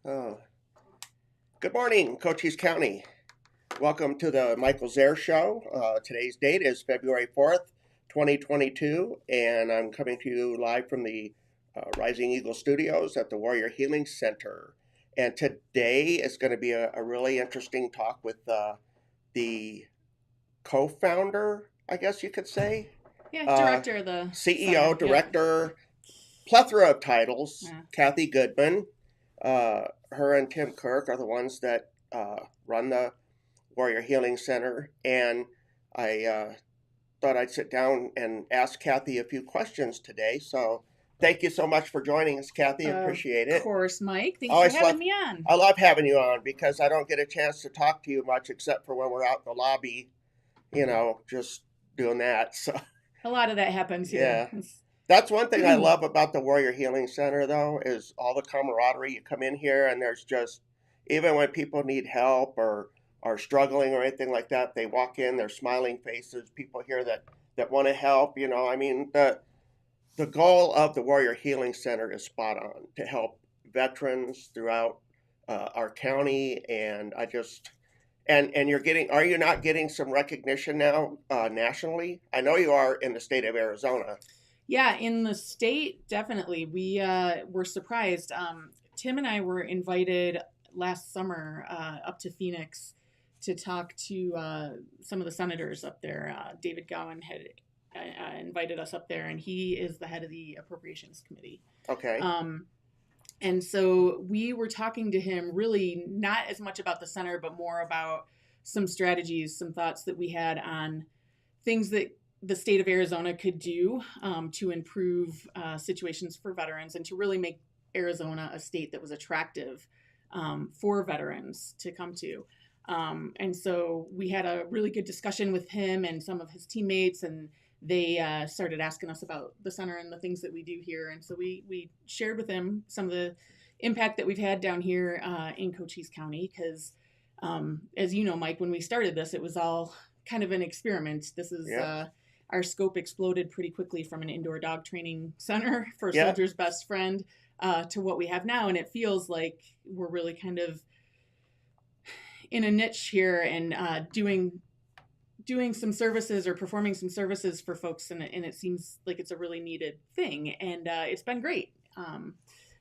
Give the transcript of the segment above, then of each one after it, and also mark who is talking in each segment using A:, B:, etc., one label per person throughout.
A: Oh, good morning, Cochise County. Welcome to the Michael Zehr Show. Today's date is February 4th, 2022, and I'm coming to you live from the Rising Eagle Studios at the Warrior Healing Center. And today is going to be a really interesting talk with the co founder, I guess you could say.
B: Yeah,
A: Uh,
B: director of the
A: CEO,
B: center. Yep.
A: director, plethora of titles.
B: Yeah.
A: Kathy Goodman. Her and Tim Kirk are the ones that run the Warrior Healing Center, and I thought I'd sit down and ask Kathy a few questions today. So thank you so much for joining us, Kathy.
B: Of
A: Appreciate it.
B: course, Mike.
A: I
B: Thanks for
A: always
B: having
A: love
B: me on.
A: I love having you on because I don't get a chance to talk to you much except for when we're out in the lobby, just doing that. So
B: A lot of that happens here.
A: yeah. That's one thing I love about the Warrior Healing Center, though, is all the camaraderie. You come in here, and there's just, even when people need help or are struggling or anything like that, they walk in, they're smiling faces, people here that want to help. I mean, the goal of the Warrior Healing Center is spot on to help veterans throughout our county. And and are you not getting some recognition now nationally? I know you are in the state of Arizona.
B: Yeah, in the state, definitely. We were surprised. Tim and I were invited last summer up to Phoenix to talk to some of the senators up there. David Gowan had invited us up there, and he is the head of the Appropriations Committee.
A: Okay.
B: And so we were talking to him really not as much about the center, but more about some strategies, some thoughts that we had on things that the state of Arizona could do to improve situations for veterans and to really make Arizona a state that was attractive for veterans to come to. And so we had a really good discussion with him and some of his teammates, and they started asking us about the center and the things that we do here. And so we shared with him some of the impact that we've had down here in Cochise County, because as you know, Mike, when we started this, it was all kind of an experiment. This is our scope exploded pretty quickly from an indoor dog training center for Soldier's Best Friend to what we have now. And it feels like we're really kind of in a niche here and doing some services or performing some services for folks, and it seems like it's a really needed thing, and it's been great.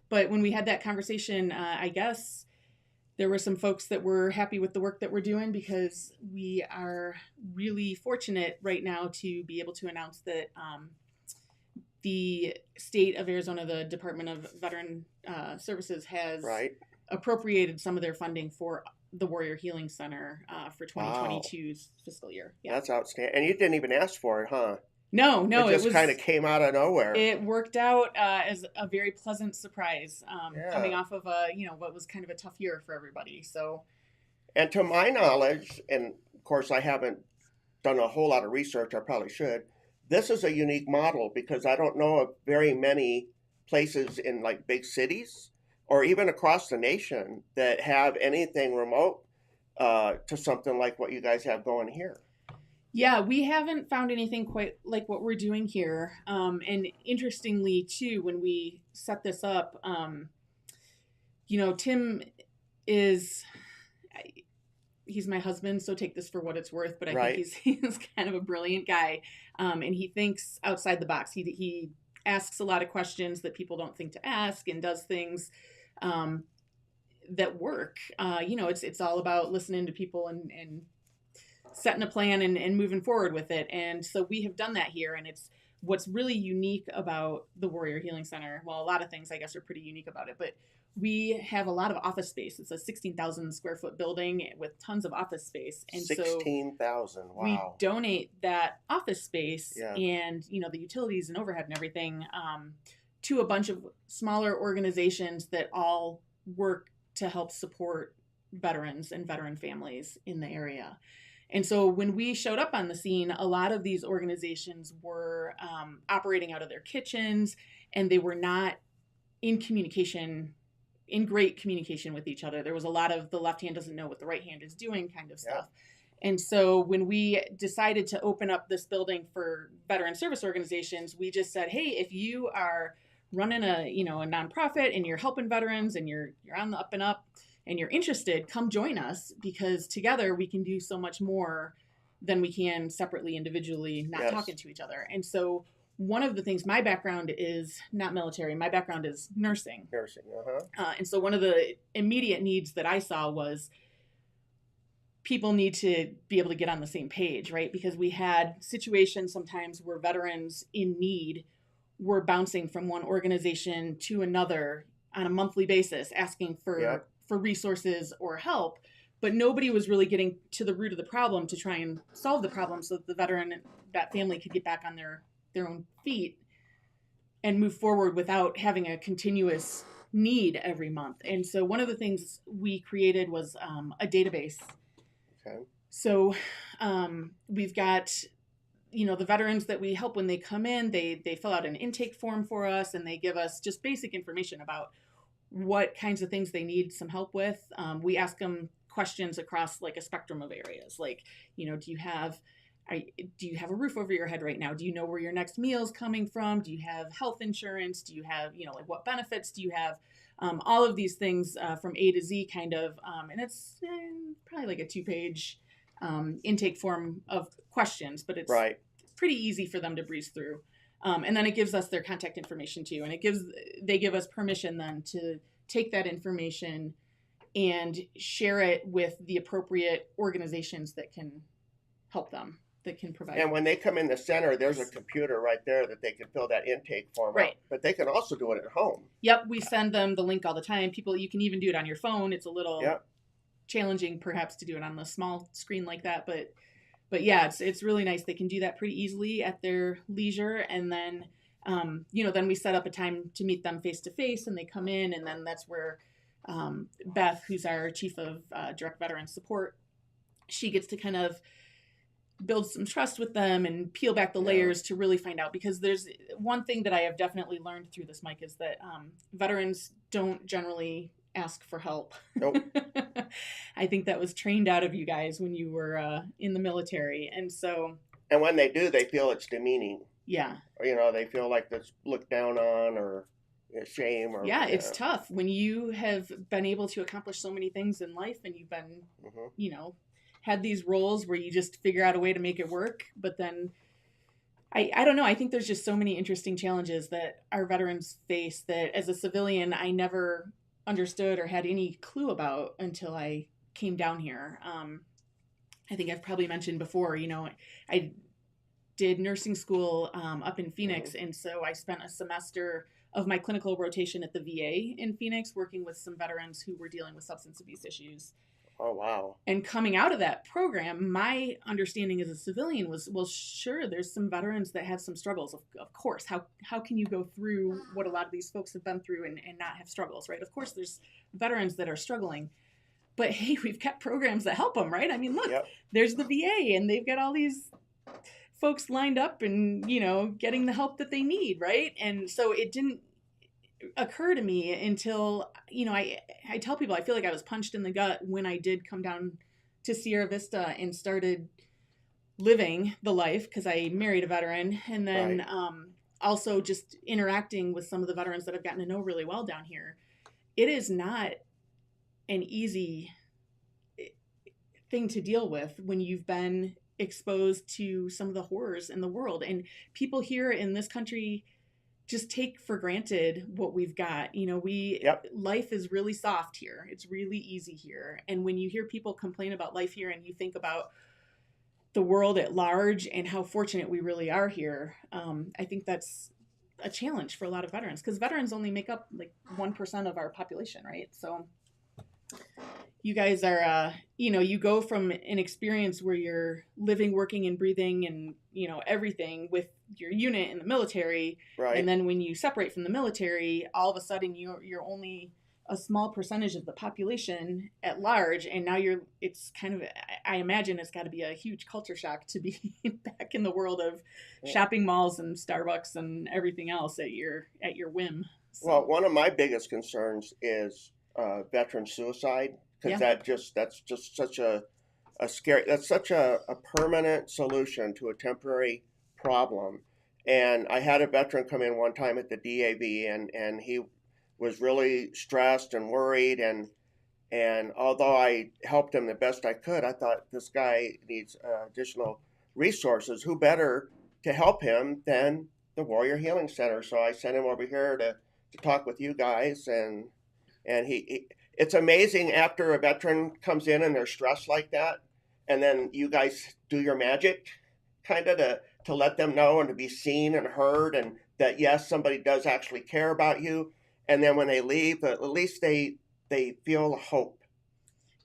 B: But when we had that conversation, I guess there were some folks that were happy with the work that we're doing, because we are really fortunate right now to be able to announce that the state of Arizona, the Department of Veteran Services, has appropriated some of their funding for the Warrior Healing Center for 2022's fiscal year.
A: Yeah. That's outstanding. And you didn't even ask for it, huh?
B: No,
A: it just kind of came out of nowhere.
B: It worked out as a very pleasant surprise, coming off of what was kind of a tough year for everybody. So,
A: and to my knowledge, and of course I haven't done a whole lot of research, I probably should. This is a unique model because I don't know of very many places in like big cities or even across the nation that have anything remote to something like what you guys have going here.
B: Yeah, we haven't found anything quite like what we're doing here. And interestingly, too, when we set this up, Tim he's my husband, so take this for what it's worth, but I think he's kind of a brilliant guy. And he thinks outside the box. He asks a lot of questions that people don't think to ask, and does things that work. It's all about listening to people and setting a plan and moving forward with it. And so we have done that here, and it's what's really unique about the Warrior Healing Center. Well, a lot of things I guess are pretty unique about it, but we have a lot of office space. It's a 16,000 square foot building with tons of office space. And
A: 16,000, wow.
B: We donate that office space and, the utilities and overhead and everything to a bunch of smaller organizations that all work to help support veterans and veteran families in the area. And so when we showed up on the scene, a lot of these organizations were operating out of their kitchens, and they were not in great communication with each other. There was a lot of the left hand doesn't know what the right hand is doing kind of stuff. And so when we decided to open up this building for veteran service organizations, we just said, hey, if you are running a nonprofit and you're helping veterans and you're on the up and up and you're interested, come join us, because together we can do so much more than we can separately, individually, not
A: Yes.
B: talking to each other. And so one of the things, my background is not military, my background is nursing.
A: Nursing,
B: And so one of the immediate needs that I saw was people need to be able to get on the same page, right? Because we had situations sometimes where veterans in need were bouncing from one organization to another on a monthly basis, asking for resources or help, but nobody was really getting to the root of the problem to try and solve the problem so that the veteran, that family, could get back on their own feet and move forward without having a continuous need every month. And so one of the things we created was a database.
A: Okay.
B: So we've got, the veterans that we help when they come in, they fill out an intake form for us, and they give us just basic information about what kinds of things they need some help with. We ask them questions across like a spectrum of areas. Like, do you have a roof over your head right now? Do you know where your next meal is coming from? Do you have health insurance? Do you have, like, what benefits do you have? All of these things from A to Z kind of, and it's probably like a 2-page intake form of questions, but it's pretty easy for them to breeze through. And then it gives us their contact information too. And they give us permission then to take that information and share it with the appropriate organizations that can help them, that can provide.
A: And when they come in the center, there's a computer right there that they can fill that intake form out. But they can also do it at home.
B: Yep, we send them the link all the time. People, you can even do it on your phone. It's a little challenging perhaps to do it on the small screen like that, but yeah, it's really nice. They can do that pretty easily at their leisure. And then, then we set up a time to meet them face to face, and they come in, and then that's where Beth, who's our chief of direct veteran support, she gets to kind of build some trust with them and peel back the layers to really find out. Because there's one thing that I have definitely learned through this, Mike, is that veterans don't generally ask for help.
A: Nope.
B: I think that was trained out of you guys when you were in the military. And
A: when they do, they feel it's demeaning.
B: Yeah.
A: Or, they feel like that's looked down on, or shame. Or
B: it's tough when you have been able to accomplish so many things in life, and you've been, had these roles where you just figure out a way to make it work. But then I don't know. I think there's just so many interesting challenges that our veterans face that as a civilian, I never understood or had any clue about until I came down here. I think I've probably mentioned before, I did nursing school up in Phoenix. And so I spent a semester of my clinical rotation at the VA in Phoenix, working with some veterans who were dealing with substance abuse issues.
A: Oh, wow.
B: And coming out of that program, my understanding as a civilian was, well, sure, there's some veterans that have some struggles. Of course. How can you go through what a lot of these folks have been through and not have struggles, right? Of course, there's veterans that are struggling. But, hey, we've got programs that help them, right? I mean, look, there's the VA, and they've got all these folks lined up and, getting the help that they need, right? And so it didn't occur to me until, I tell people I feel like I was punched in the gut when I did come down to Sierra Vista and started living the life, because I married a veteran, and then also just interacting with some of the veterans that I've gotten to know really well down here. It is not an easy thing to deal with when you've been exposed to some of the horrors in the world. And people here in this country just take for granted what we've got. Life is really soft here. It's really easy here. And when you hear people complain about life here and you think about the world at large and how fortunate we really are here, I think that's a challenge for a lot of veterans, because veterans only make up like 1% of our population, right? So you guys are, you go from an experience where you're living, working, and breathing and, everything with your unit in the military.
A: Right.
B: And then when you separate from the military, all of a sudden you're only a small percentage of the population at large. And now it's kind of, I imagine it's got to be a huge culture shock to be back in the world of shopping malls and Starbucks and everything else at your whim. So.
A: Well, one of my biggest concerns is veteran suicide, because that's just such a scary, that's such a permanent solution to a temporary problem. And I had a veteran come in one time at the DAV, and he was really stressed and worried. And although I helped him the best I could, I thought this guy needs additional resources. Who better to help him than the Warrior Healing Center? So I sent him over here to talk with you guys. And it's amazing after a veteran comes in and they're stressed like that, and then you guys do your magic, kind of to let them know and to be seen and heard, and that yes, somebody does actually care about you. And then when they leave, at least they feel hope,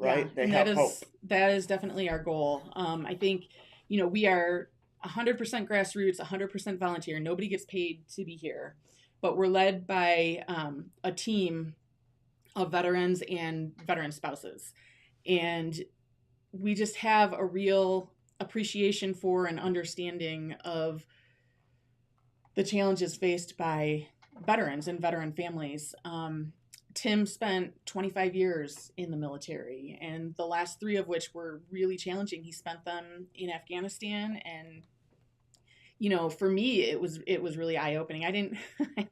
B: Yeah,
A: right? They
B: and
A: have hope.
B: that is definitely our goal. I think, we are 100% grassroots, 100% volunteer. Nobody gets paid to be here, but we're led by a team of veterans and veteran spouses, and we just have a real appreciation for and understanding of the challenges faced by veterans and veteran families. Tim spent 25 years in the military, and the last 3 of which were really challenging. He spent them in Afghanistan, and for me, it was really eye opening. I didn't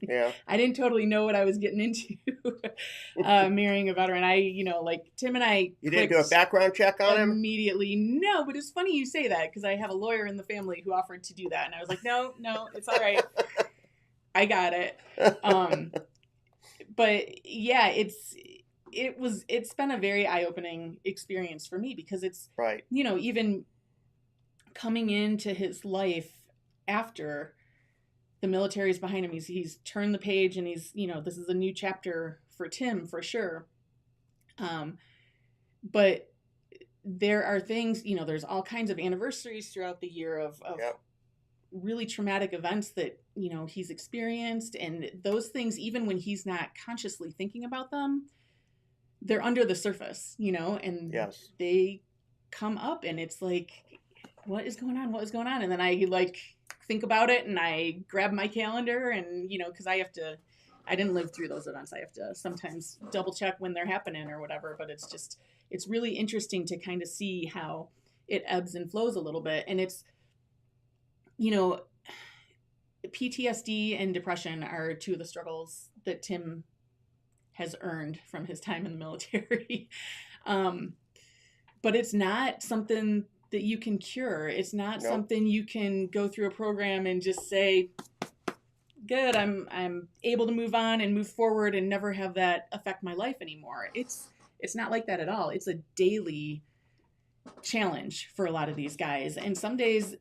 A: Yeah.
B: I didn't totally know what I was getting into marrying a veteran. Like Tim and I
A: You didn't do a background check on him?
B: immediately. No, but it's funny you say that because I have a lawyer in the family who offered to do that, and I was like, no, it's all right. I got it. But yeah, it's been a very eye-opening experience for me because it's
A: right.
B: Even coming into his life after the military's behind him, he's turned the page, and he's this is a new chapter for Tim for sure. But there are things, there's all kinds of anniversaries throughout the year of
A: Yep.
B: really traumatic events that he's experienced, and those things, even when he's not consciously thinking about them, they're under the surface, and
A: Yes.
B: they come up, and it's like, what is going on? And then I think about it, and I grab my calendar, and because I didn't live through those events, I have to sometimes double check when they're happening or whatever. But it's really interesting to kind of see how it ebbs and flows a little bit. And it's PTSD and depression are 2 of the struggles that Tim has earned from his time in the military. But it's not something that you can cure. It's not something you can go through a program and just say, good, I'm able to move on and move forward and never have that affect my life anymore. It's not like that at all. It's a daily challenge for a lot of these guys. And some days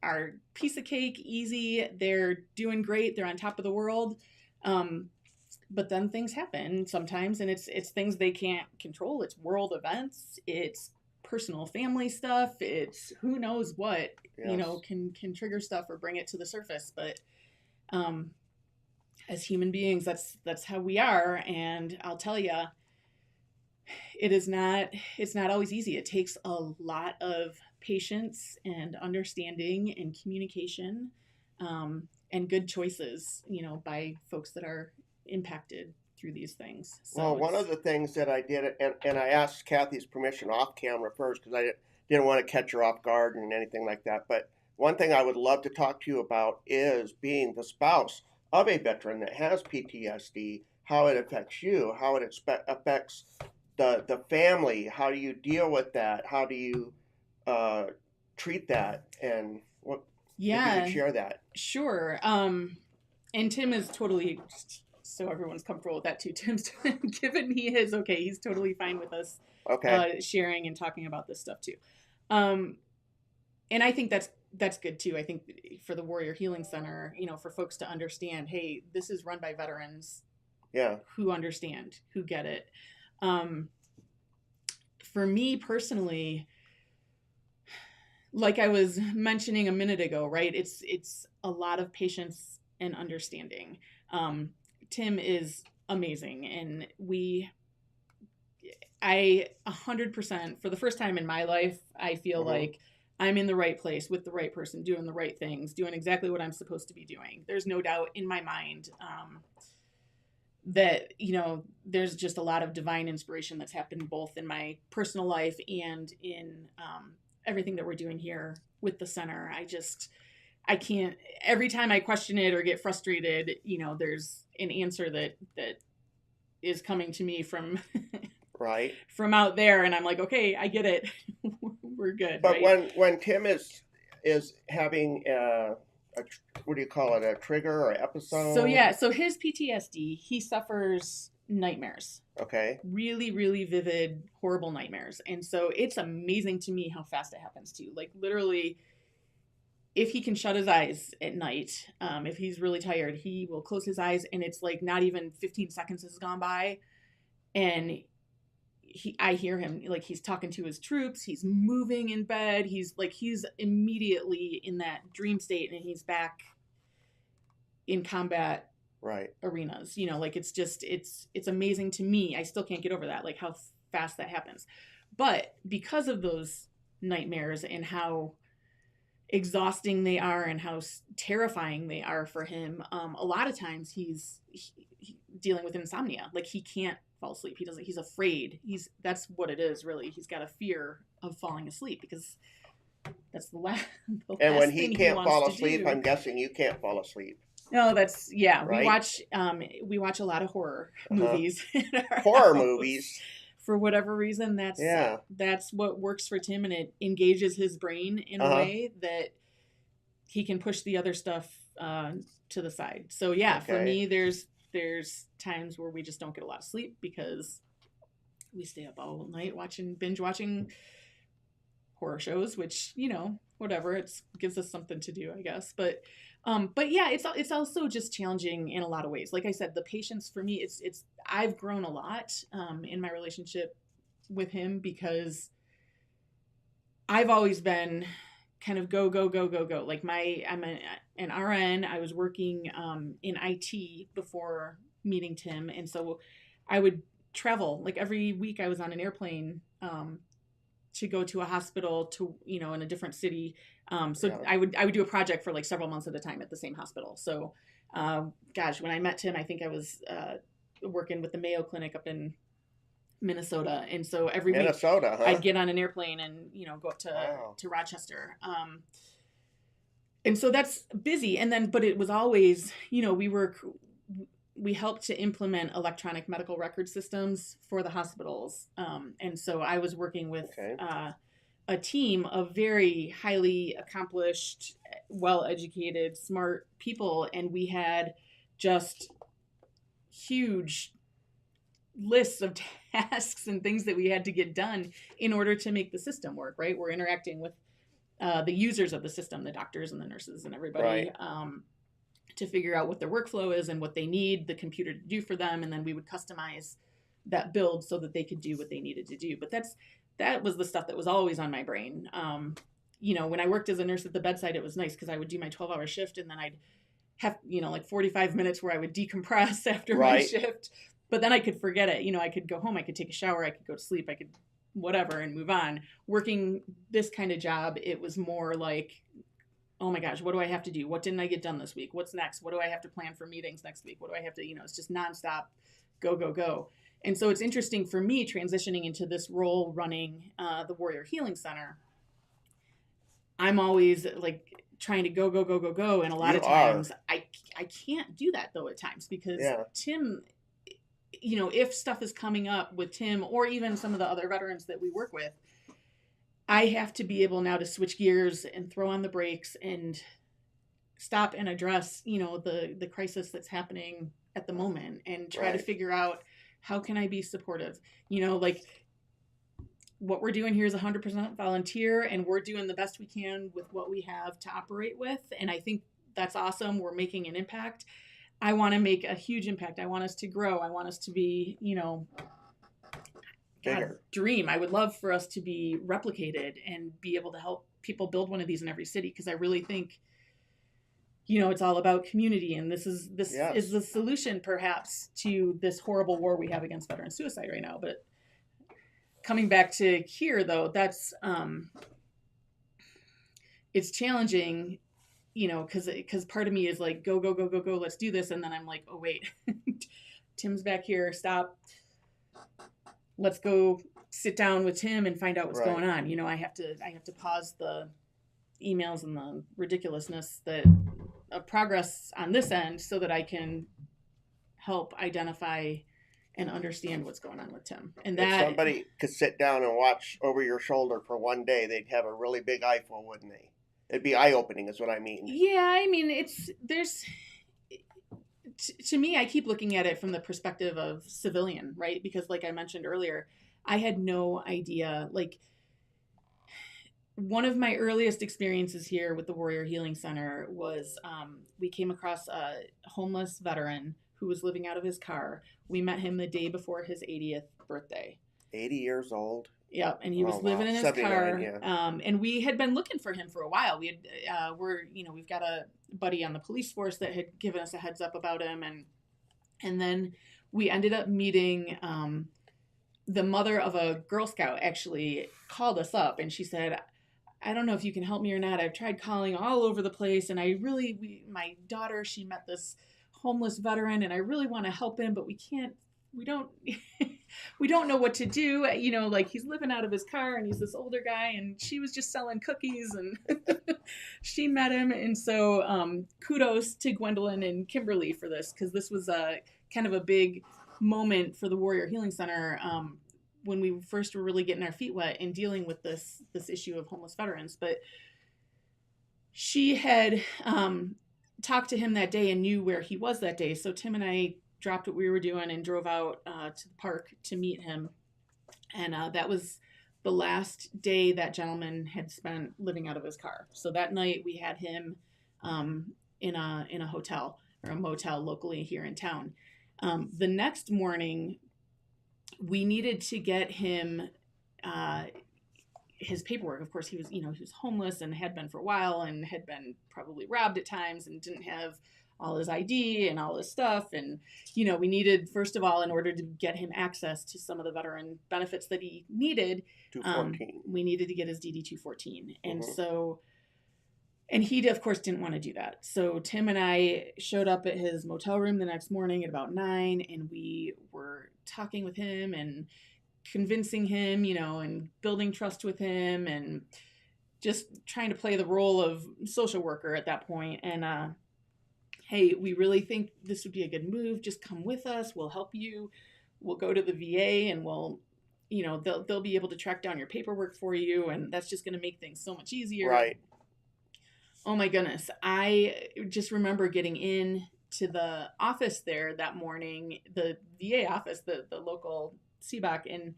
B: are piece of cake, easy. They're doing great. They're on top of the world. But then things happen sometimes, and it's things they can't control. It's world events. It's personal family stuff. It's who knows what,
A: Yes.
B: Can trigger stuff or bring it to the surface. But as human beings, that's how we are. And I'll tell you, it's not always easy. It takes a lot of patience and understanding and communication, and good choices, by folks that are impacted through these things. So
A: well, one of the things that I did, and I asked Kathy's permission off camera first because I didn't want to catch her off guard and anything like that. But one thing I would love to talk to you about is being the spouse of a veteran that has PTSD, how it affects you, how it affects the family. How do you deal with that? How do you treat that? And what?
B: Yeah,
A: if you could share that.
B: Sure. And Tim is totally, so everyone's comfortable with that too. Tim's given me his okay. He's totally fine with us sharing and talking about this stuff too. And I think that's good too. I think for the Warrior Healing Center, for folks to understand, hey, this is run by veterans, who understand, who get it. For me personally, like I was mentioning a minute ago, right? It's a lot of patience and understanding. Tim is amazing, and I 100%, for the first time in my life, I feel like I'm in the right place with the right person, doing the right things, doing exactly what I'm supposed to be doing. There's no doubt in my mind that, there's just a lot of divine inspiration that's happened both in my personal life and in everything that we're doing here with the center. I can't, every time I question it or get frustrated, there's an answer that is coming to me from
A: Right.
B: from out there, and I'm like, okay, I get it. We're good,
A: But
B: right?
A: when Tim is having what do you call it, a trigger or
B: So
A: episode?
B: yeah, so his PTSD, he suffers nightmares.
A: Okay.
B: Really, really vivid, horrible nightmares. And so it's amazing to me how fast it happens too. Like literally, if he can shut his eyes at night, if he's really tired, he will close his eyes, and it's like not even 15 seconds has gone by, and I hear him, like he's talking to his troops, he's moving in bed, he's immediately in that dream state, and he's back in combat
A: Right.
B: arenas. Like it's amazing to me. I still can't get over that, like how fast that happens. But because of those nightmares and how exhausting they are and how terrifying they are for him, a lot of times he's dealing with insomnia. Like he can't fall asleep. He's afraid. That's what it is really. He's got a fear of falling asleep because that's the last
A: And when he
B: thing he
A: can't
B: wants
A: fall
B: to
A: asleep,
B: do.
A: I'm guessing you can't fall asleep.
B: No, that's yeah.
A: Right?
B: We watch a lot of horror
A: Uh-huh.
B: movies in our
A: Horror
B: house.
A: movies.
B: For whatever reason,
A: Yeah.
B: that's what works for Tim, and it engages his brain in a
A: Uh-huh.
B: way that he can push the other stuff to the side. So yeah, for
A: Okay.
B: me, there's times where we just don't get a lot of sleep because we stay up all night binge watching horror shows, which whatever, it gives us something to do, I guess. But yeah, it's also just challenging in a lot of ways. Like I said, the patience for me, it's I've grown a lot in my relationship with him because I've always been kind of go go go go go. Like I'm an RN. I was working in IT before meeting Tim, and so I would travel. Like every week, I was on an airplane to go to a hospital in a different city. So
A: Yeah.
B: I would do a project for like several months at a time at the same hospital. So, gosh, when I met Tim, I think I was working with the Mayo Clinic up in Minnesota, and so every week
A: Minnesota, huh?
B: I'd get on an airplane and go up
A: Wow.
B: to Rochester. And so that's busy. And then, but it was always, we helped to implement electronic medical record systems for the hospitals. And so I was working with
A: Okay.
B: a team of very highly accomplished, well-educated, smart people, and we had just huge lists of tasks and things that we had to get done in order to make the system work, right? We're interacting with the users of the system, the doctors and the nurses and everybody,
A: Right.
B: to figure out what their workflow is and what they need the computer to do for them, and then we would customize that build so that they could do what they needed to do. But that was the stuff that was always on my brain. When I worked as a nurse at the bedside, it was nice because I would do my 12-hour shift, and then I'd have like 45 minutes where I would decompress after my
A: Right.
B: shift. But then I could forget it. I could go home, I could take a shower, I could go to sleep, I could whatever and move on. Working this kind of job, it was more like, oh my gosh, what do I have to do? What didn't I get done this week? What's next? What do I have to plan for meetings next week? What do I have to, it's just nonstop, go, go, go. And so it's interesting for me transitioning into this role running the Warrior Healing Center. I'm always like trying to go, go, go, go, go. And a lot of times I can't do that though at times because Tim, if stuff is coming up with Tim or even some of the other veterans that we work with, I have to be able now to switch gears and throw on the brakes and stop and address, the crisis that's happening at the moment and try to figure out how can I be supportive. Like what we're doing here is 100% volunteer, and we're doing the best we can with what we have to operate with. And I think that's awesome. We're making an impact. I want to make a huge impact. I want us to grow. I want us to be, dream. I would love for us to be replicated and be able to help people build one of these in every city, because I really think, it's all about community, and this is the solution perhaps to this horrible war we have against veteran suicide right now. But coming back to here though, that's it's challenging, because part of me is like, go, go, go, go, go, let's do this. And then I'm like, oh, wait, Tim's back here. Stop. Let's go sit down with Tim and find out what's going on. I have to pause the emails and the ridiculousness that of progress on this end so that I can help identify and understand what's going on with Tim. And
A: If
B: that,
A: somebody could sit down and watch over your shoulder for one day, they'd have a really big eyeful, wouldn't they? It'd be eye-opening is what I mean.
B: yeah, I mean, to me, I keep looking at it from the perspective of civilian, right? Because like I mentioned earlier, I had no idea. Like, one of my earliest experiences here with the Warrior Healing Center was we came across a homeless veteran who was living out of his car. We met him the day before his 80th birthday.
A: 80 years old.
B: Yep, and he was living in his car. Yeah. And we had been looking for him for a while. We've got a buddy on the police force that had given us a heads up about him, and then we ended up meeting the mother of a Girl Scout. Actually called us up, and she said, I don't know if you can help me or not. I've tried calling all over the place, and my daughter, she met this homeless veteran, and I really want to help him, but we don't we don't know what to do. Like, he's living out of his car, and he's this older guy, and she was just selling cookies, and she met him. And so kudos to Gwendolyn and Kimberly for this, because this was a kind of a big moment for the Warrior Healing Center when we first were really getting our feet wet and dealing with this issue of homeless veterans. But she had talked to him that day and knew where he was that day. So Tim and I dropped what we were doing and drove out to the park to meet him. And that was the last day that gentleman had spent living out of his car. So that night we had him in a hotel or a motel locally here in town. The next morning, we needed to get him his paperwork. Of course, he was homeless and had been for a while and had been probably robbed at times and didn't have all his ID and all his stuff. And, we needed, first of all, in order to get him access to some of the veteran benefits that he needed,
A: 214.
B: We needed to get his DD 214. And
A: Mhm.
B: so, and he, of course, didn't want to do that. So Tim and I showed up at his motel room the next morning at about 9, and we were talking with him and convincing him, and building trust with him and just trying to play the role of social worker at that point. And, hey, we really think this would be a good move. Just come with us. We'll help you. We'll go to the VA and they'll be able to track down your paperwork for you. And that's just going to make things so much easier.
A: Right.
B: Oh my goodness. I just remember getting in to the office there that morning, the VA office, the local CBOC, and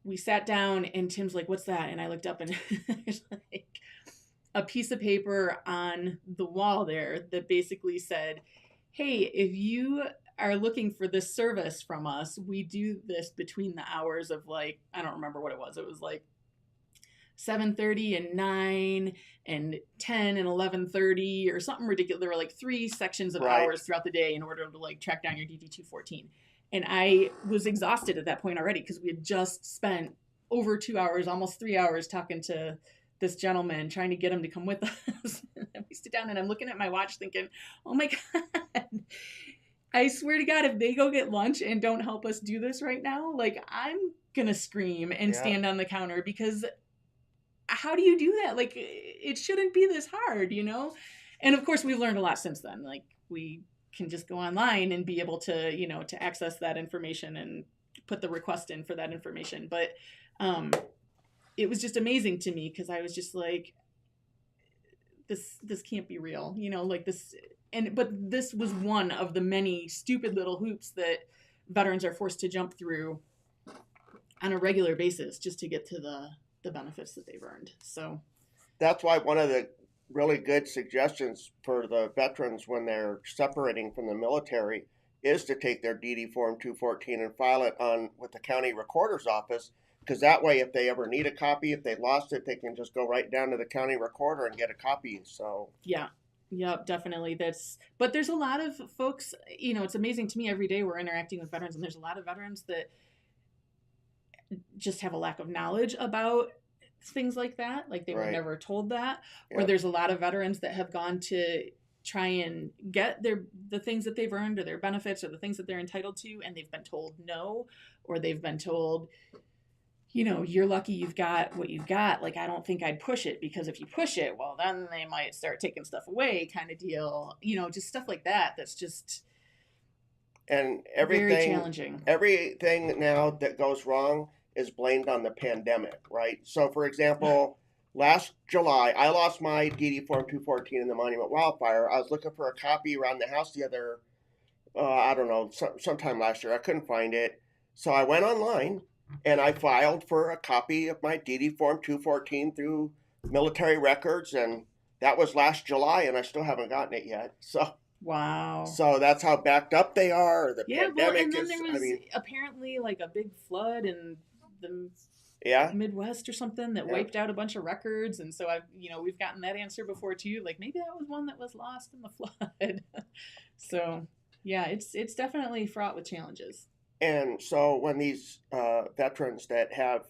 B: we sat down and Tim's like, what's that? And I looked up and there's like a piece of paper on the wall there that basically said, hey, if you are looking for this service from us, we do this between the hours of I don't remember what it was. It was 7:30 and 9 and 10 and 11:30 or something ridiculous. There were 3 sections of hours throughout the day in order to track down your DD 214. And I was exhausted at that point already because we had just spent over 2 hours, almost 3 hours talking to this gentleman, trying to get him to come with us. And we sit down and I'm looking at my watch thinking, oh my God, I swear to God, if they go get lunch and don't help us do this right now, I'm going to scream and stand on the counter, because how do you do that? It shouldn't be this hard, And of course, we've learned a lot since then. We can just go online and be able to, to access that information and put the request in for that information. But it was just amazing to me, because I was just like, this can't be real, this. But this was one of the many stupid little hoops that veterans are forced to jump through on a regular basis just to get to the benefits that they've earned. So
A: that's why one of the really good suggestions for the veterans when they're separating from the military is to take their DD Form 214 and file it on with the county recorder's office, because that way, if they ever need a copy, if they lost it, they can just go right down to the county recorder and get a copy. So
B: yeah, definitely. But there's a lot of folks, it's amazing to me, every day we're interacting with veterans, and there's a lot of veterans that just have a lack of knowledge about things like that. They were never told that. Or there's a lot of veterans that have gone to try and get the things that they've earned or their benefits or the things that they're entitled to, and they've been told no, or they've been told, you're lucky you've got what you've got. Like, I don't think I'd push it, because if you push it, well, then they might start taking stuff away, kind of deal. Just stuff like that. That's just
A: And
B: very challenging.
A: everything now that goes wrong is blamed on the pandemic, right? So, for example, last July, I lost my DD Form 214 in the Monument wildfire. I was looking for a copy around the house the other, I don't know, sometime last year. I couldn't find it. So I went online and I filed for a copy of my DD Form 214 through military records. And that was last July, and I still haven't gotten it yet. So
B: Wow.
A: so that's how backed up they are. Or the
B: Yeah, well,
A: pandemic
B: and then
A: is.
B: there
A: I
B: was
A: mean,
B: apparently like a big flood in the
A: yeah,
B: Midwest or something that
A: yeah.
B: wiped out a bunch of records, and so we've gotten that answer before too. Like, maybe that was one that was lost in the flood. So yeah, it's definitely fraught with challenges.
A: And so when these veterans that have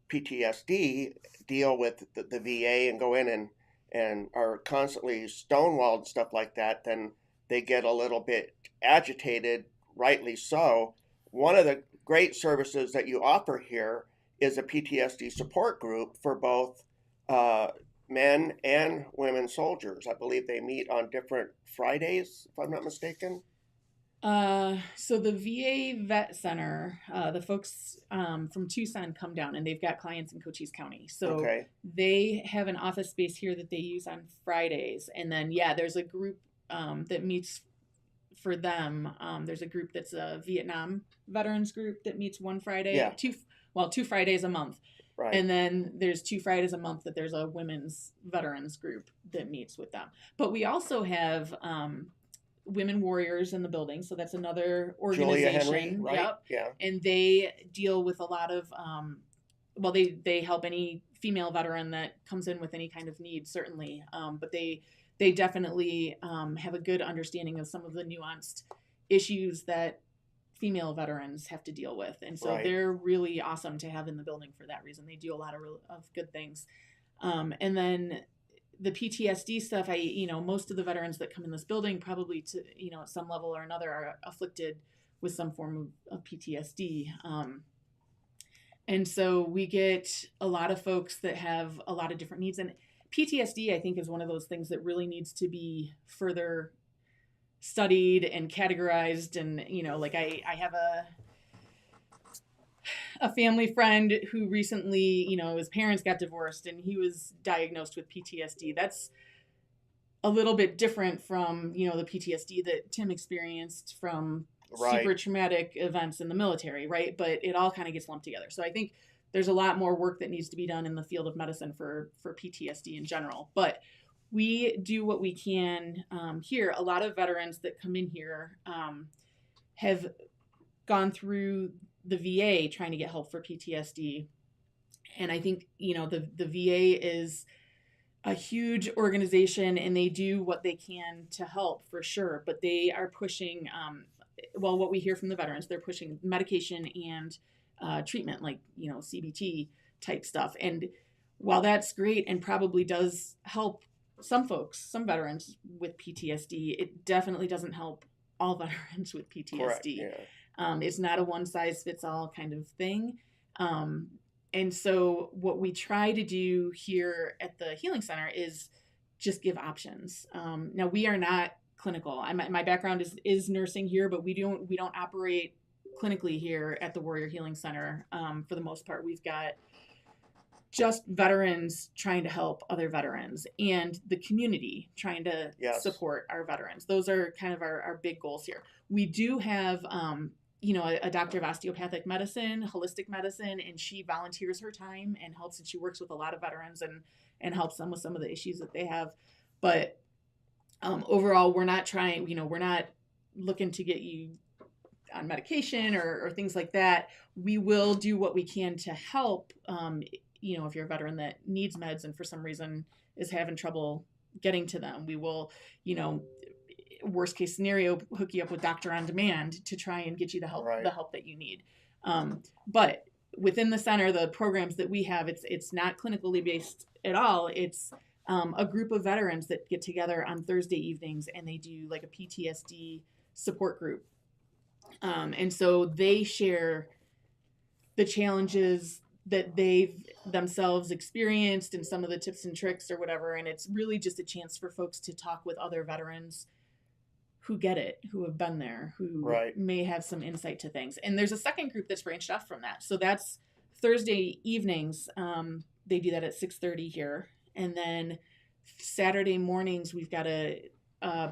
A: PTSD deal with the VA and go in and are constantly stonewalled and stuff like that, then they get a little bit agitated, rightly so. One of the great services that you offer here is a PTSD support group for both uh, men and women soldiers. I believe they meet on different Fridays, if I'm not mistaken.
B: So the VA Vet Center, the folks from Tucson come down, and they've got clients in Cochise County. So
A: Okay.
B: they have an office space here that they use on Fridays. And then, yeah, there's a group that meets for them. There's a group that's a Vietnam veterans group that meets one Friday,
A: Yeah.
B: two Fridays a month.
A: Right.
B: And then there's 2 Fridays a month that there's a women's veterans group that meets with them. But we also have Women Warriors in the building, so that's another
A: Julia
B: organization.
A: Henry, right?
B: Yep.
A: Yeah.
B: And they deal with a lot of well, they help any female veteran that comes in with any kind of need, certainly. But they definitely have a good understanding of some of the nuanced issues that female veterans have to deal with, and so
A: Right.
B: they're really awesome to have in the building for that reason. They do a lot of good things. And then the PTSD stuff, most of the veterans that come in this building probably at some level or another are afflicted with some form of PTSD. And so we get a lot of folks that have a lot of different needs. And PTSD, I think, is one of those things that really needs to be further studied and categorized. And, like I have a family friend who recently, his parents got divorced and he was diagnosed with PTSD. That's a little bit different from, the PTSD that Tim experienced from super traumatic events in the military, right? But it all kind of gets lumped together. So I think there's a lot more work that needs to be done in the field of medicine for PTSD in general. But we do what we can here. A lot of veterans that come in here have gone through the VA trying to get help for PTSD. And I think, the VA is a huge organization and they do what they can to help for sure. But they are pushing, what we hear from the veterans, they're pushing medication and treatment, like, CBT type stuff. And while that's great and probably does help some folks, some veterans with PTSD, it definitely doesn't help all veterans with PTSD.
A: Correct, yeah.
B: It's not a one size fits all kind of thing. And so what we try to do here at the Healing Center is just give options. Now, we are not clinical. My background is nursing here, but we don't operate clinically here at the Warrior Healing Center. For the most part, we've got just veterans trying to help other veterans and the community trying to support our veterans. Those are kind of our big goals here. We do have, a doctor of osteopathic medicine, holistic medicine, and she volunteers her time and helps, and she works with a lot of veterans and helps them with some of the issues that they have. But overall, we're not looking to get you on medication or things like that. We will do what we can to help, if you're a veteran that needs meds and for some reason is having trouble getting to them. We will, worst case scenario, hook you up with doctor on demand to try and get you the help that you need. But within the center, the programs that we have, it's not clinically based at all. It's a group of veterans that get together on Thursday evenings and they do like a PTSD support group. And so they share the challenges that they've themselves experienced and some of the tips and tricks or whatever. And it's really just a chance for folks to talk with other veterans who get it, who have been there, who
A: Right.
B: may have some insight to things. And there's a second group that's branched off from that. So that's Thursday evenings. They do that at 6:30 here. And then Saturday mornings, we've got a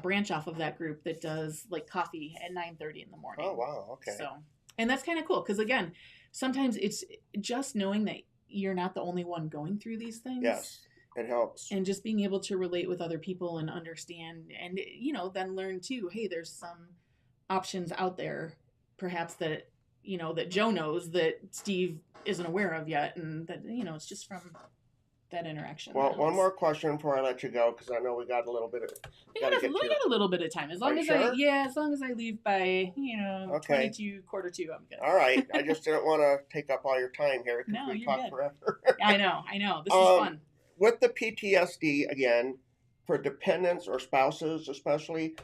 B: branch off of that group that does like coffee at 9:30 in the morning.
A: Oh, wow. Okay.
B: So, and that's kind of cool because again, sometimes it's just knowing that you're not the only one going through these things.
A: Yes, it helps.
B: And just being able to relate with other people and understand and, you know, then learn too, hey, there's some options out there perhaps that, you know, that Joe knows that Steve isn't aware of yet. And that, you know, it's just from that interaction.
A: Well, one more question before I let you go, because I know we got a little bit of.
B: We got a little bit of time. As long as
A: sure?
B: as long as I leave by, you know,
A: Okay.
B: 22, quarter two, I'm good.
A: All right. I just didn't want to take up all your time here because
B: No,
A: we
B: you're
A: talked
B: good.
A: forever.
B: I know. This is fun.
A: With the PTSD, again, for dependents or spouses especially,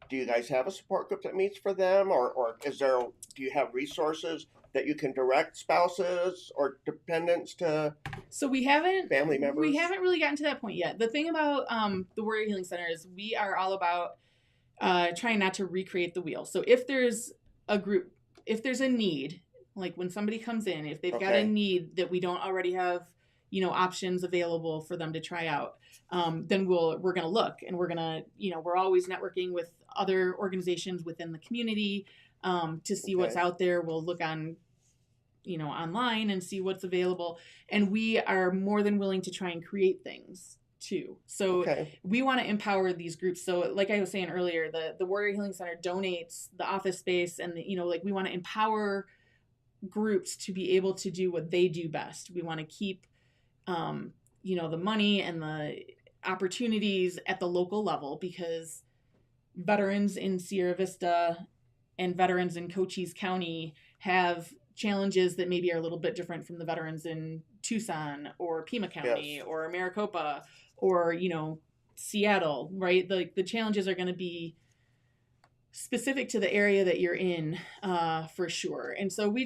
A: do you guys have a support group that meets for them? Or do you have resources that you can direct spouses or dependents to?
B: So we haven't
A: family members.
B: We haven't really gotten to that point yet. The thing about the Warrior Healing Center is we are all about trying not to recreate the wheel. So if there's a group, if there's a need, like when somebody comes in, if they've got a need that we don't already have, you know, options available for them to try out, then we're going to look and we're going to, you know, we're always networking with other organizations within the community to see what's out there. We'll look on, you know, online and see what's available. And we are more than willing to try and create things too. So we want to empower these groups. So like I was saying earlier, the Warrior Healing Center donates the office space and, you know, like we want to empower groups to be able to do what they do best. We want to keep, you know, the money and the opportunities at the local level because veterans in Sierra Vista and veterans in Cochise County have challenges that maybe are a little bit different from the veterans in Tucson or Pima County or Maricopa or, you know, Seattle, right? The challenges are going to be specific to the area that you're in, for sure. And so we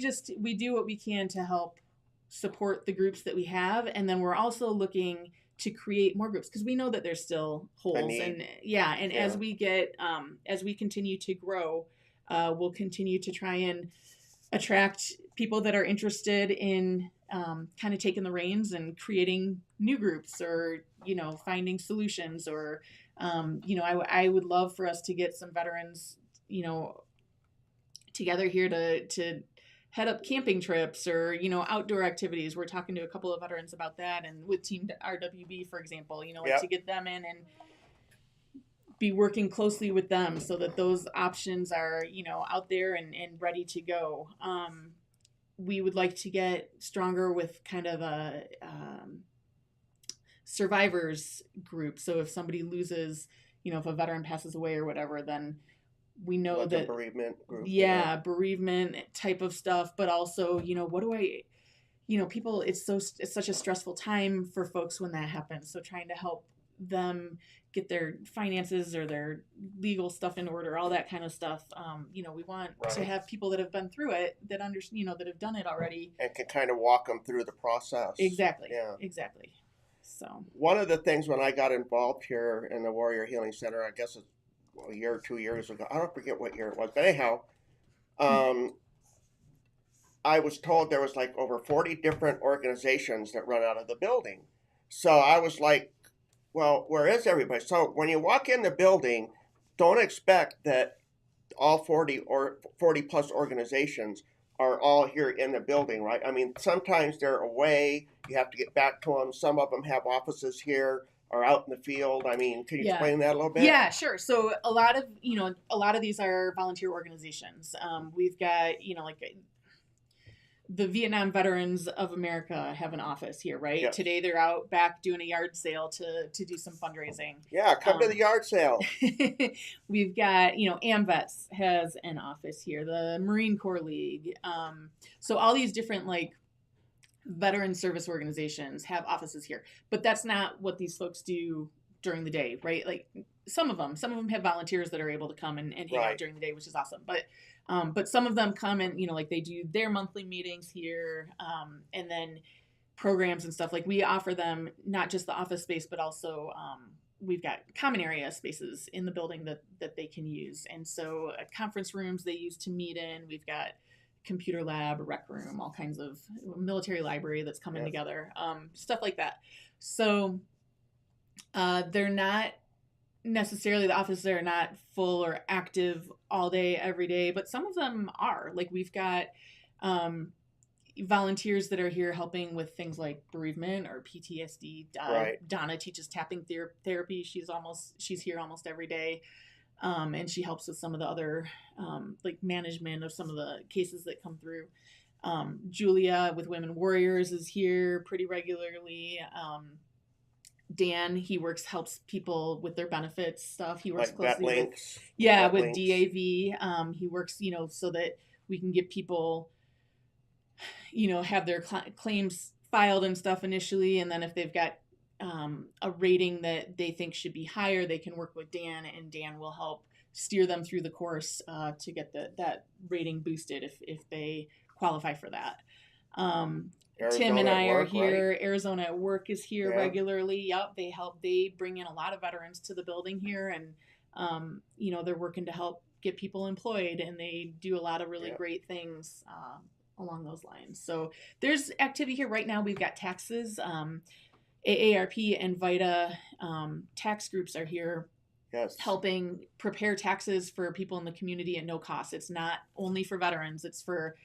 B: do what we can to help support the groups that we have. And then we're also looking to create more groups because we know that there's still holes and as we continue to grow, we'll continue to try and attract people that are interested in kind of taking the reins and creating new groups or, you know, finding solutions or, you know, I would love for us to get some veterans, you know, together here to head up camping trips or, you know, outdoor activities. We're talking to a couple of veterans about that. And with Team RWB, for example, you know, like to get them in and be working closely with them so that those options are, you know, out there and ready to go. We would like to get stronger with kind of a survivors group. So if somebody loses, you know, if a veteran passes away or whatever, then we know
A: like
B: that
A: a bereavement group.
B: Bereavement type of stuff, but also, you know, people, it's such a stressful time for folks when that happens. So trying to help them get their finances or their legal stuff in order, all that kind of stuff. You know, we want to have people that have been through it, that understand, you know, that have done it already.
A: And can kind of walk them through the process.
B: Exactly. Yeah. Exactly. So
A: one of the things when I got involved here in the Warrior Healing Center, I guess it's a year or 2 years ago, I don't forget what year it was, but anyhow, I was told there was like over 40 different organizations that run out of the building. So I was like, well, where is everybody? So when you walk in the building, don't expect that all 40 or 40 plus organizations are all here in the building, right? I mean, sometimes they're away. You have to get back to them. Some of them have offices here or out in the field. I mean, can you explain that a little bit?
B: Yeah, sure. So a lot of these are volunteer organizations. We've got, you know, like the Vietnam Veterans of America have an office here, right? Yep. Today they're out back doing a yard sale to do some fundraising.
A: Yeah, come to the yard sale.
B: We've got, you know, AMVETS has an office here, the Marine Corps League. So all these different like veteran service organizations have offices here, but that's not what these folks do during the day, right? Like some of them have volunteers that are able to come and hang out during the day, which is awesome. But some of them come and, you know, like they do their monthly meetings here. And then, programs and stuff. Like we offer them not just the office space, but also we've got common area spaces in the building that they can use. And so conference rooms they use to meet in. We've got computer lab, rec room, all kinds of military library that's coming together, stuff like that. So they're not necessarily, the offices are not full or active all day, every day, but some of them are. Like we've got volunteers that are here helping with things like bereavement or PTSD. Donna teaches tapping therapy. She's here almost every day. And she helps with some of the other like management of some of the cases that come through. Julia with Women Warriors is here pretty regularly. Dan, he helps people with their benefits stuff. He works
A: like
B: closely with DAV. He works, so that we can get people, have their claims filed and stuff initially. And then if they've got a rating that they think should be higher, they can work with Dan, and Dan will help steer them through the course to get that rating boosted if they qualify for that. Tim and I are here. Right? Arizona at Work is here regularly. Yep, they bring in a lot of veterans to the building here, and they're working to help get people employed, and they do a lot of really great things along those lines. So there's activity here right now. We've got taxes. AARP and VITA tax groups are here helping prepare taxes for people in the community at no cost. It's not only for veterans, it's for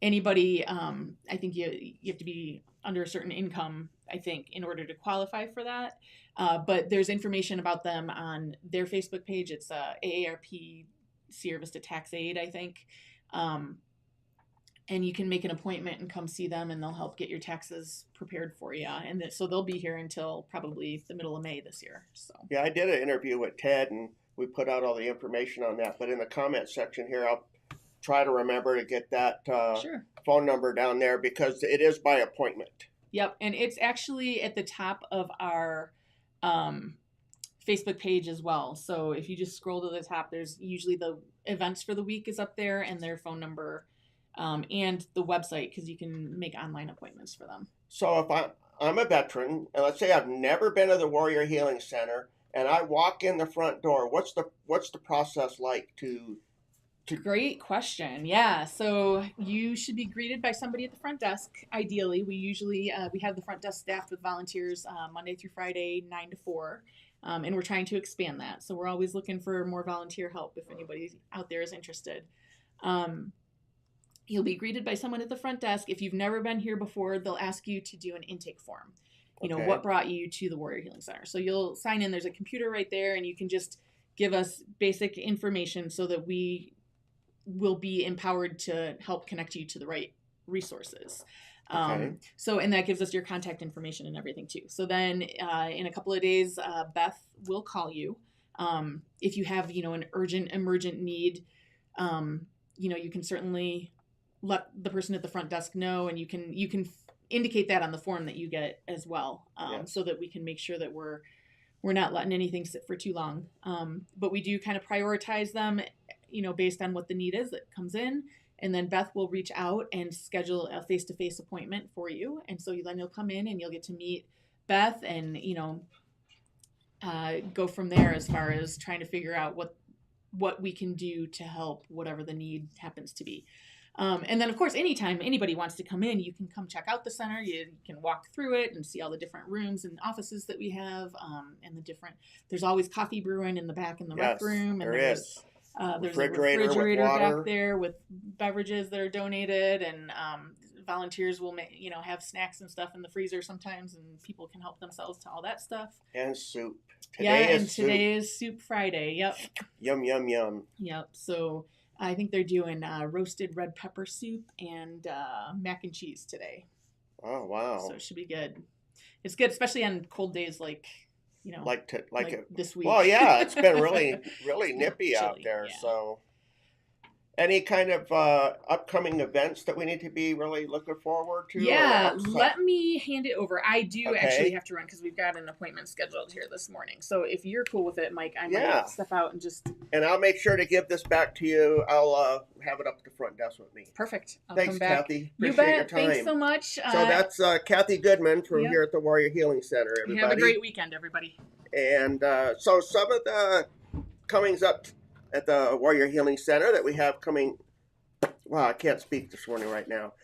B: anybody. I think you have to be under a certain income, I think, in order to qualify for that. But there's information about them on their Facebook page. It's AARP Sierra Vista Tax Aid, I think. And you can make an appointment and come see them, and they'll help get your taxes prepared for you. And so they'll be here until probably the middle of May this year. So
A: yeah, I did an interview with Ted, and we put out all the information on that. But in the comment section here, I'll try to remember to get that phone number down there, because it is by appointment.
B: Yep, and it's actually at the top of our Facebook page as well. So if you just scroll to the top, there's usually the events for the week is up there, and their phone number. And the website, because you can make online appointments for them.
A: So if I'm a veteran, and let's say I've never been to the Warrior Healing Center, and I walk in the front door, what's the process like to?
B: Great question. Yeah, so you should be greeted by somebody at the front desk. Ideally, we usually we have the front desk staffed with volunteers Monday through Friday, 9 to 4. And we're trying to expand that. So we're always looking for more volunteer help if anybody out there is interested. You'll be greeted by someone at the front desk. If you've never been here before, they'll ask you to do an intake form. What brought you to the Warrior Healing Center? So you'll sign in. There's a computer right there, and you can just give us basic information so that we will be empowered to help connect you to the right resources. And that gives us your contact information and everything too. So then in a couple of days, Beth will call you. If you have, an urgent, emergent need, you can certainly let the person at the front desk know, and you can indicate that on the form that you get as well, so that we can make sure that we're not letting anything sit for too long. But we do kind of prioritize them, based on what the need is that comes in, and then Beth will reach out and schedule a face-to-face appointment for you. And so then you'll come in and you'll get to meet Beth, and go from there as far as trying to figure out what we can do to help whatever the need happens to be. And then, of course, anytime anybody wants to come in, you can come check out the center. You can walk through it and see all the different rooms and offices that we have, and there's always coffee brewing in the back in the rec room. And there's a refrigerator back there with beverages that are donated, and volunteers will have snacks and stuff in the freezer sometimes, and people can help themselves to all that stuff.
A: And soup.
B: Today is Soup Friday. Yep.
A: Yum, yum, yum.
B: Yep. So I think they're doing roasted red pepper soup and mac and cheese today.
A: Oh, wow.
B: So it should be good. It's good, especially on cold days like this week.
A: Well, yeah, it's been really, really nippy out there. Yeah. So, Any kind of upcoming events that we need to be really looking forward to, or
B: Yeah,
A: outside?
B: let me hand it over. I do actually
A: Okay.
B: have to run because we've got an appointment scheduled here this morning. So if you're cool with it, Mike, I might
A: Yeah.
B: step out and just.
A: And I'll make sure to give this back to you. I'll have it up at the front desk with me.
B: Perfect. I'll come
A: Thanks,
B: back.
A: Kathy.
B: You
A: Appreciate your
B: bet. Thanks
A: time.
B: so much.
A: So that's Kathy Goodman from
B: Yep.
A: here at the Warrior Healing Center,
B: Have a
A: everybody.
B: great weekend, everybody.
A: And so some of the comings up at the Warrior Healing Center that we have coming. Wow, I can't speak this morning right now.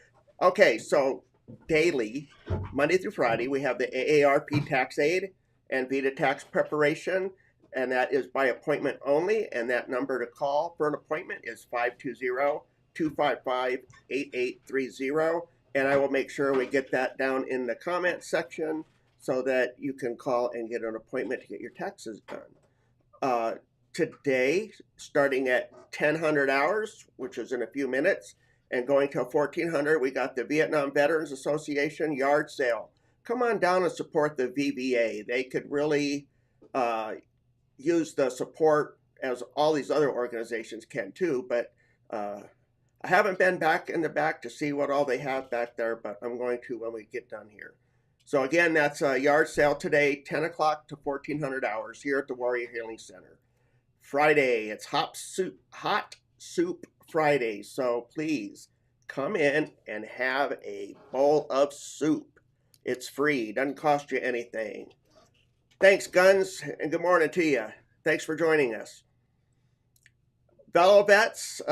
A: Okay, so daily, Monday through Friday, we have the AARP tax aid and Vita tax preparation, and that is by appointment only. And that number to call for an appointment is 520-255-8830. And I will make sure we get that down in the comment section so that you can call and get an appointment to get your taxes done. Today, starting at 1000 hours, which is in a few minutes, and going till 1400, we got the Vietnam Veterans Association yard sale. Come on down and support the VBA. They could really use the support as all these other organizations can too, but I haven't been back in the back to see what all they have back there, but I'm going to when we get done here. So again, that's a yard sale today, 10 o'clock to 1400 hours here at the Warrior Healing Center. Friday, it's hot soup Friday, so please come in and have a bowl of soup. It's free, doesn't cost you anything. Thanks, Guns, and good morning to you. Thanks for joining us. Fellow Vets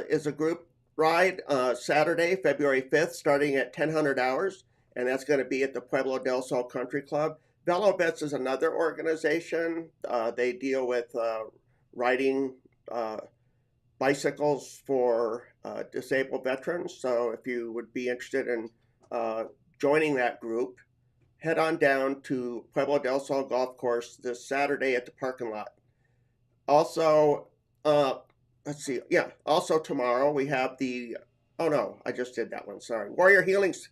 A: is a group ride Saturday, February 5th, starting at 1000 hours, and that's going to be at the Pueblo del Sol Country Club. Velo Vets is another organization. They deal with riding bicycles for disabled veterans. So if you would be interested in joining that group, head on down to Pueblo del Sol Golf Course this Saturday at the parking lot. Also, let's see. Yeah, also tomorrow we have the, oh no, I just did that one. Sorry. Warrior Healings.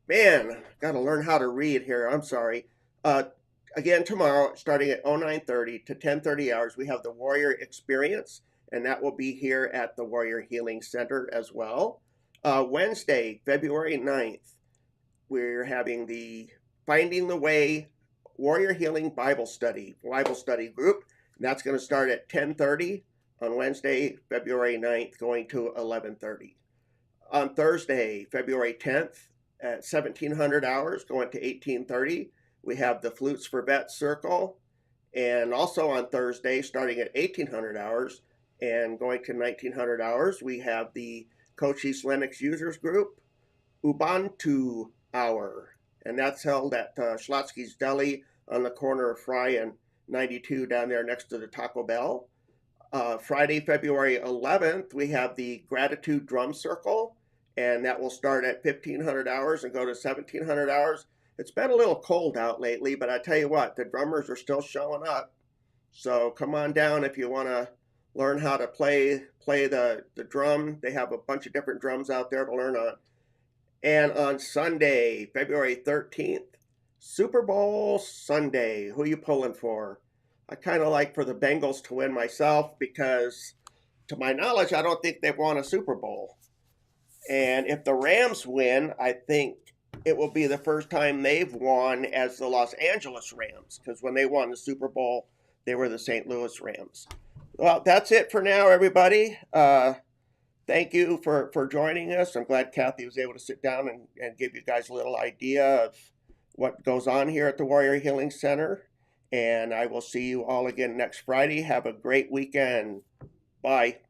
A: Man, got to learn how to read here. I'm sorry. Again, tomorrow, starting at 0930 to 1030 hours, we have the Warrior Experience, and that will be here at the Warrior Healing Center as well. Wednesday, February 9th, we're having the Finding the Way Warrior Healing Bible Study group. And that's going to start at 10:30 on Wednesday, February 9th, going to 11:30. On Thursday, February 10th, at 1700 hours, going to 1830, we have the Flutes for Vets Circle. And also on Thursday, starting at 1800 hours and going to 1900 hours, we have the Cochise Linux Users Group Ubuntu Hour. And that's held at Schlotsky's Deli on the corner of Fry and 92 down there next to the Taco Bell. Friday, February 11th, we have the Gratitude Drum Circle, and that will start at 1500 hours and go to 1700 hours. It's been a little cold out lately, but I tell you what, the drummers are still showing up. So come on down if you want to learn how to play the drum. They have a bunch of different drums out there to learn on. And on Sunday, February 13th, Super Bowl Sunday. Who are you pulling for? I kind of like for the Bengals to win myself because, to my knowledge, I don't think they've won a Super Bowl. And if the Rams win, I think it will be the first time they've won as the Los Angeles Rams, because when they won the Super Bowl, they were the St. Louis Rams. Well, that's it for now, everybody. Thank you for joining us. I'm glad Kathy was able to sit down and give you guys a little idea of what goes on here at the Warrior Healing Center. And I will see you all again next Friday. Have a great weekend. Bye.